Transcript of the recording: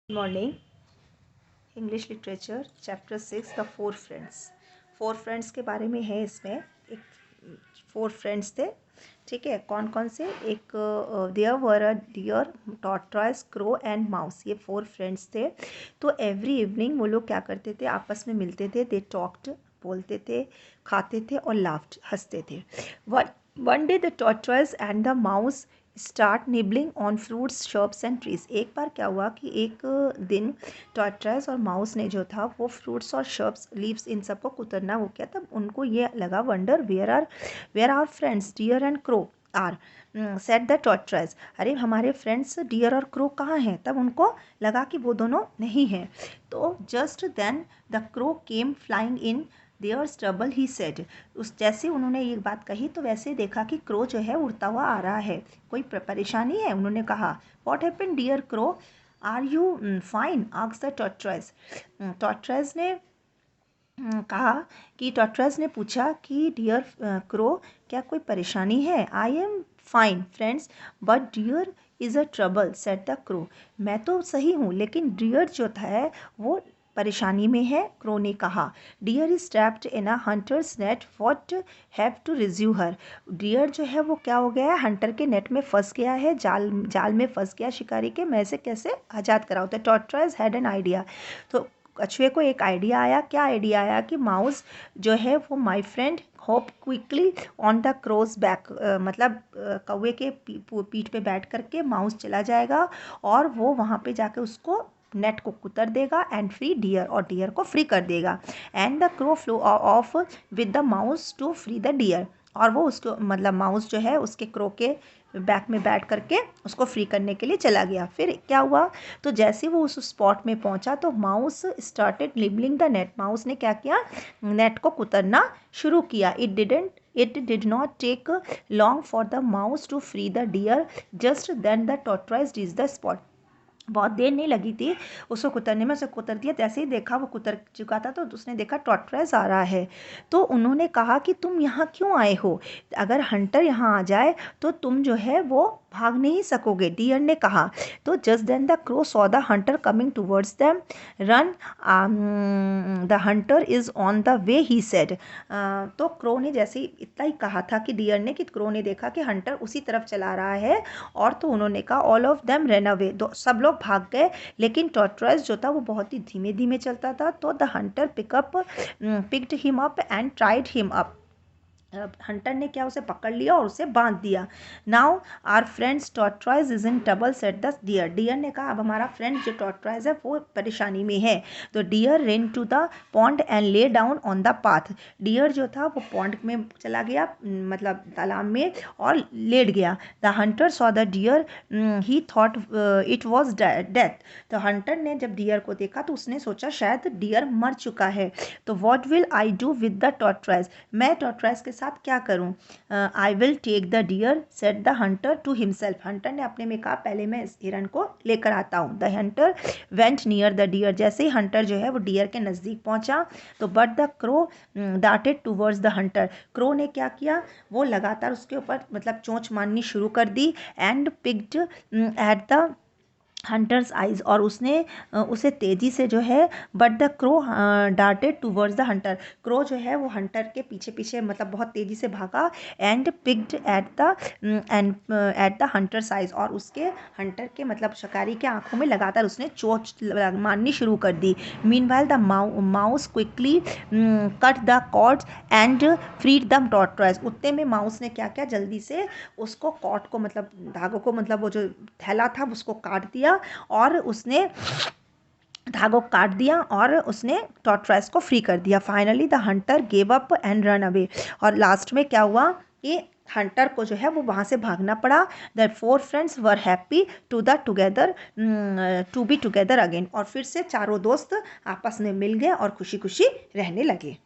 Morning. English literature chapter 6 the four friends. Four friends के बारे में है इसमें। एक फोर फ्रेंड्स थे, ठीक है। कौन कौन से? एक there were a deer, tortoise, crow and mouse. ये फोर फ्रेंड्स थे। तो एवरी इवनिंग वो लोग क्या करते थे? आपस में मिलते थे। दे टॉक्ड, बोलते थे, खाते थे और लाफ्ड, हंसते थे। One day the tortoise and the mouse start nibbling on fruits, shrubs and trees. एक बार क्या हुआ कि एक दिन टॉर्टॉइस और माउस ने जो था वो फ्रूट्स और शर्ब्स, लीव्स, इन सबको कुतरना हो गया। तब उनको ये लगा, wonder where are friends deer and crow are, said the tortoise. अरे हमारे फ्रेंड्स डियर और क्रो कहाँ हैं? तब उनको लगा कि वो दोनों नहीं हैं। तो just then the crow came flying in there's trouble he said. उस जैसे उन्होंने ये बात कही तो वैसे देखा कि क्रो जो है उड़ता हुआ आ रहा है। कोई परेशानी है? उन्होंने कहा, what happened dear crow, are you fine, asked the tortoise. Tortoise ने कहा कि टॉर्टॉइस ने पूछा कि डियर क्रो, क्या कोई परेशानी है? I am fine friends but deer is a trouble, said the crow. मैं तो सही हूँ लेकिन डियर जो था वो परेशानी में है, क्रो ने कहा। Deer is trapped in a hunter's net, what have to rescue her. Deer जो है वो क्या हो गया है? हंटर के नेट में फंस गया है, जाल में फंस गया शिकारी के। मैं इसे कैसे आज़ाद कराऊँ? तो टॉर्टॉइस हैड एन आइडिया। तो कछुए को एक आइडिया आया। क्या आइडिया आया? कि माउस जो है वो my friend hop quickly on the crow's back, मतलब कौवे के पीठ पे बैठ करके माउस चला जाएगा और वो वहाँ पे जाके उसको नेट को कुतर देगा एंड फ्री डियर, और डियर को फ्री कर देगा। And the crow flew off with the mouse to free the deer. और वो उसको मतलब माउस जो है उसके क्रो के बैक में बैठ करके उसको फ्री करने के लिए चला गया। फिर क्या हुआ? तो जैसे वो उस स्पॉट में पहुंचा तो mouse started nibbling the net. Mouse ने क्या किया? नेट को कुतरना शुरू किया। It did not take long for the mouse to free the deer, just then the tortoise reached the spot. बहुत देर नहीं लगी थी उसको कुतरने में। उसे कुतर दिया, जैसे ही देखा वो कुतर चुका था तो उसने देखा टॉर्टॉइस आ रहा है। तो उन्होंने कहा कि तुम यहाँ क्यों आए हो? अगर हंटर यहाँ आ जाए तो तुम जो है वो भाग नहीं सकोगे, डियर ने कहा। तो just then the crow saw the hunter coming towards them, run the hunter is on the way, he said. तो क्रो ने जैसे ही इतना ही कहा था कि डियर ने, कि क्रो ने देखा कि हंटर उसी तरफ चला रहा है। और तो उन्होंने कहा, all of them run away, सब लोग भाग गए। लेकिन टॉर्टॉइस जो था वो बहुत ही धीमे धीमे चलता था। तो the hunter picked him up and tried him up. Hunter ने क्या, उसे पकड़ लिया और उसे बांध दिया। Now our friends tortoise is in trouble, said the deer. Deer ने कहा, अब हमारा फ्रेंड जो टॉर्टॉइस है वो परेशानी में है। तो deer ran to the pond and lay down on the path. Deer जो था वो पॉन्ड में चला गया, मतलब तालाब में, और लेट गया। The hunter saw the deer, he thought it was death. तो हंटर ने जब डियर को देखा तो उसने सोचा शायद डियर मर चुका है। तो what will I do with the tortoise, मैं टॉर्टॉइस के साथ क्या करूं? I will take the deer, said the hunter to himself. Hunter ने अपने में कहा, पहले मैं इस हिरन को लेकर आता हूं। The hunter went near the deer. जैसे ही हंटर जो है वो डियर के नज़दीक पहुंचा तो but the crow darted towards the hunter. Crow ने क्या किया? वो लगातार उसके ऊपर मतलब चोंच मारनी शुरू कर दी। And picked at the hunter's eyes, और उसने उसे तेज़ी से जो है, but the crow darted towards the hunter. Crow जो है वो हंटर के पीछे पीछे मतलब बहुत तेज़ी से भागा। And picked at the hunter's eyes, और उसके हंटर के मतलब शिकारी के आंखों में लगातार उसने चोंच मारनी शुरू कर दी। Meanwhile the mouse quickly cut the cords and freed the tortoise. उतने में माउस ने क्या किया? जल्दी से उसको कॉर्ड को मतलब धागों को, मतलब वो जो थैला था उसको काट दिया और उसने धागों काट दिया और उसने टॉर्टॉइस को फ्री कर दिया। Finally the Hunter gave up and run away. और लास्ट में क्या हुआ कि हंटर को जो है वो वहाँ से भागना पड़ा। The four friends were happy to be together again. और फिर से चारों दोस्त आपस में मिल गए और खुशी खुशी रहने लगे।